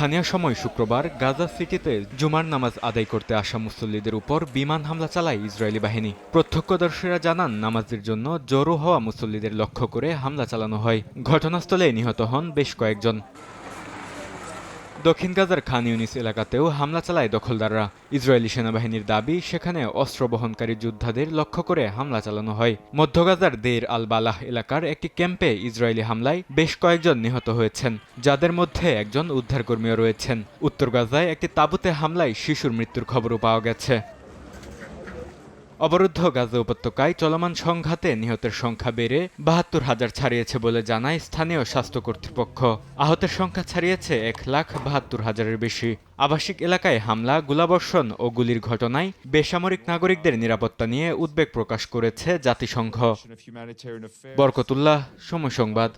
স্থানীয় সময় শুক্রবার গাজা সিটিতে জুমার নামাজ আদায় করতে আসা মুসল্লিদের উপর বিমান হামলা চালায় ইসরায়েলি বাহিনী। প্রত্যক্ষদর্শীরা জানান, নামাজের জন্য জড়ো হওয়া মুসল্লিদের লক্ষ্য করে হামলা চালানো হয়। ঘটনাস্থলে নিহত হন বেশ কয়েকজন। দক্ষিণ গাজার খান ইউনিস এলাকাতেও হামলা চালায় দখলদাররা। ইসরায়েলি সেনাবাহিনীর দাবি, সেখানে অস্ত্র বহনকারী যোদ্ধাদের লক্ষ্য করে হামলা চালানো হয়। মধ্য গাজার দের আল বালাহ এলাকার একটি ক্যাম্পে ইসরায়েলি হামলায় বেশ কয়েকজন নিহত হয়েছেন, যাদের মধ্যে একজন উদ্ধারকর্মীও রয়েছেন। উত্তর গাজায় একটি তাঁবুতে হামলায় শিশুর মৃত্যুর খবরও পাওয়া গেছে। অবরুদ্ধ গাজা উপত্যকায় চলমান সংঘাতে নিহতের সংখ্যা বেড়ে ৭২,০০০ ছাড়িয়েছে বলে জানায় স্থানীয় স্বাস্থ্য কর্তৃপক্ষ। আহতের সংখ্যা ছাড়িয়েছে ১,৭২,০০০-এর বেশি। আবাসিক এলাকায় হামলা, গোলাবর্ষণ ও গুলির ঘটনায় বেসামরিক নাগরিকদের নিরাপত্তা নিয়ে উদ্বেগ প্রকাশ করেছে জাতিসংঘ। বরকতুল্লাহ, সময় সংবাদ।